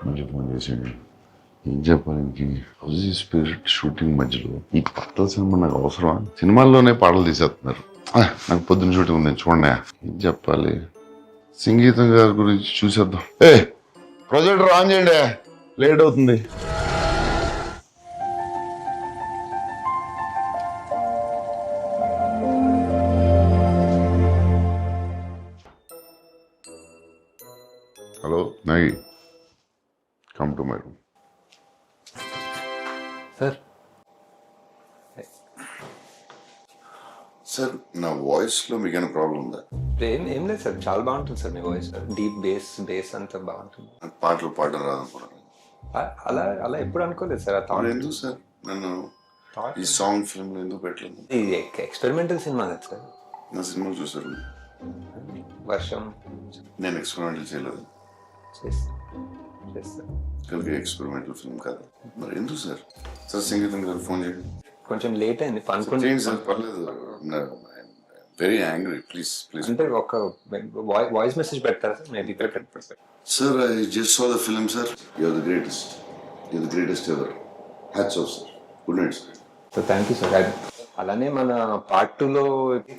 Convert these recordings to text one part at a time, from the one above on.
మళ్ళీ ఫోన్ చేసాడు. ఏం చెప్పాలి, హౌజీ స్పిరిట్ షూటింగ్ మధ్యలో ఈ పాటల సినిమా నాకు అవసరమా? సినిమాల్లోనే పాటలు తీసేస్తున్నారు. నాకు పొద్దున్న షూటింగ్ ఉంది చూడండి. ఏం చెప్పాలి, సంగీతం గారి గురించి చూసేద్దాం. ప్రొజెక్టర్ ఆన్ చేయండి, లేట్ అవుతుంది. Hello Nagi, come to my room. Sir sir, నా వాయిస్లో మీకు ఏమైనా ప్రాబ్లం ఉందా? ఏం లేదు సార్, చాలా బాగుంటుంది సార్ మీ వాయిస్. డీప్ బేస్ అంతా బాగుంటుంది. నాకు పాటలు పాడడం రాదనుకున్నాను. అలా అలా ఎప్పుడు అనుకోలేదు సార్. ఎందుకు సార్ నన్ను ఈ సాంగ్ ఫిల్మ్ ఎందుకు పెట్టలేదు? ఇది ఎక్స్పెరిమెంటల్ సినిమా కదా సార్. నా సినిమాలు చూసారు? వర్షం నేను ఎక్స్పెరిమెంటల్ చేయలేదు. కలిగి ఎక్స్పెరిమెంటల్ ఫిల్మ్ కాదు. మరి ఎందుకు సార్? సార్ సంగీతం గారు ఫోన్ చేయండి. కొంచెం లేట్ అయింది చేయండి సార్, పర్లేదు. Very angry, please please. అంటే ఒక వాయిస్ మెసేజ్ పెడతారా sir? Maybe sir, I just saw the film sir. You're the greatest, you're the greatest ever. Hats off sir. Good night sir. So thank you sir. అలానే మన part 2లో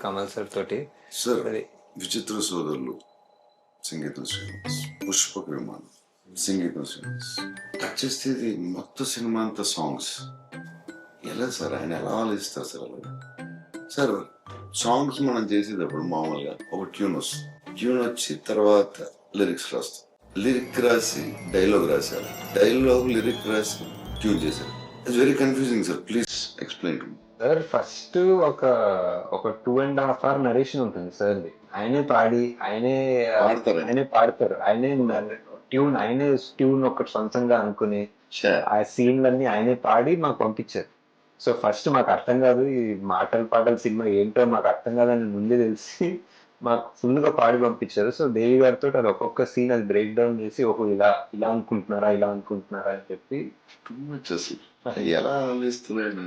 Kamal sir తోటి sir విచిత్ర సోదరులు సంగీతం శ్రీనివాస్, పుష్పక విమానం సంగీతం శ్రీనివాస్. కట్ చేస్తే ఇది మొత్తం సినిమా అంతా సాంగ్స్. ఎలా సార్, ఆయన ఎలా ఆలోచిస్తారు సార్? అలాగే సార్, సాంగ్స్ మనం చేసేటప్పుడు మామూలుగా ఒక ట్యూన్ వస్తుంది. ట్యూన్ వచ్చి తర్వాత లిరిక్స్ రాస్తాం. లిరిక్ రాసి డైలాగ్ రాశారు, డైలాగ్ లిరిక్ రాసి ట్యూన్ చేశారు. It's very confusing sir. Please explain to me. Sir first ఒక 2.5 hour నరేషన్ ఉంటుంది సార్. ఆయనే పాడి ఆయనే పాడతారు. ఆయనే ట్యూన్ ఒకటి సొంతంగా అనుకుని ఆ సీన్లన్నీ ఆయనే పాడి మాకు పంపించారు. సో ఫస్ట్ మాకు అర్థం కాదు, ఈ పాటల సినిమా ఏంటో మాకు అర్థం కాదని ముందే తెలిసి మాకు ఫుల్ గా పాడి పంపించారు. సో దేవి గారితో అది ఒక్కొక్క సీన్ అది బ్రేక్ డౌన్ చేసి ఇలా అనుకుంటున్నారా అని చెప్పి ఎలా ఆలోచిస్తున్నాడు.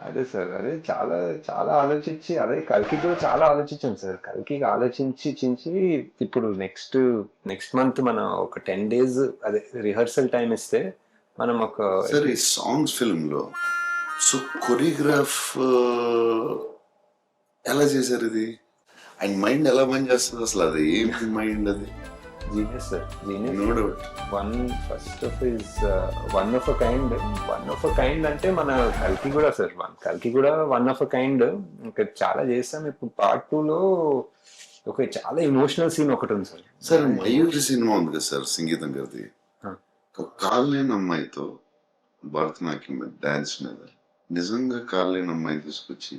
అదే సార్, అదే చాలా చాలా ఆలోచించి, అదే కల్కి కూడా చాలా ఆలోచించాం సార్. కల్కి ఆలోచించి ఇప్పుడు నెక్స్ట్ మంత్ మనం ఒక 10 days అదే రిహర్సల్ టైం ఇస్తే మనం ఒక సార్ ఈ సాంగ్స్ ఫిల్మ్ లో సో కొరియోగ్రాఫ్ ఎలా చేశారు? ఇది ఆయన మైండ్ ఎలా పని చేస్తుంది అసలు? అది ఏంటి మైండ్? అది genius sir, genius. No doubt. One of a kind అంటే మన కల్కి కూడా సార్. కల్కి కూడా వన్ ఆఫ్ అ కైండ్. ఇంకా చాలా చేస్తాం. ఇప్పుడు పార్ట్ 2లో ఒక చాలా ఎమోషనల్ సీన్ ఒకటి ఉంది సార్. సార్ మయూరి సినిమా ఉంది కదా సార్ సంగీతం గారిది, ఒక కాళ్ళలేని అమ్మాయితో భరతనాట్యం డాన్స్ మీద నిజంగా కాళ్ళలేని అమ్మాయిని తీసుకొచ్చి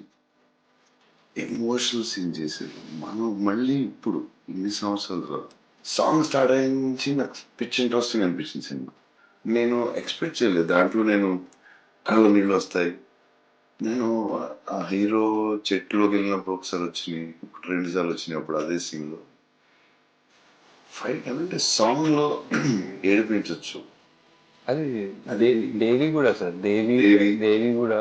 ఎమోషనల్ సీన్ చేసేది. మనం మళ్ళీ ఇప్పుడు ఇన్ని సంవత్సరాల తర్వాత సాంగ్ స్టార్ట్ అయ్యి నుంచి నాకు పిచ్ ఇంట్రెస్టింగ్ అనిపించింది సినిమా. నేను ఎక్స్పెక్ట్ చేయలేదు దాంట్లో నేను కళ్ళ నీళ్ళు వస్తాయి. నేను ఆ హీరో చెట్టులోకి వెళ్ళినప్పుడు ఒకసారి వచ్చినాయి, 2 సార్లు వచ్చినాయి. అప్పుడు అదే సీన్లో ఫైట్ అంటే సాంగ్లో ఏడిపించవచ్చు. అది దేవి కూడా సార్. దేవి కూడా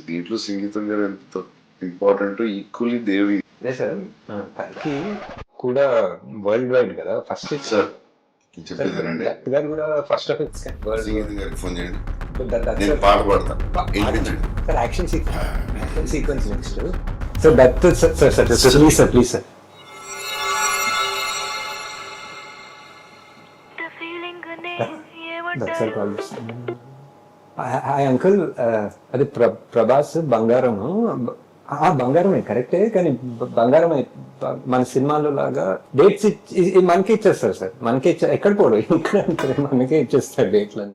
దీంట్లో సంగీతం గారు ఎంత ఇంపార్టెంట్, ఈక్వల్లీ దేవి. అదే సార్, కల్కి కూడా వరల్డ్ వైడ్ కదా ఫస్ట్ సార్. చెప్పేదానండి గారు కూడా ఫస్ట్ ఆఫ్ ఇట్స్ సంగీతం గారికి ఫోన్ చేయండి, నేను పాట పాడతాను. Sir action sequence next. So that sir please sir. Hi uncle, అది ప్రభాస్ బంగారము. బంగారమే కరెక్టే, కానీ బంగారమే మన సినిమాలో లాగా డేట్స్ మనకే ఇచ్చేస్తారు సార్. ఎక్కడ పోడు ఇక్కడ మనకే ఇచ్చేస్తారు డేట్లని.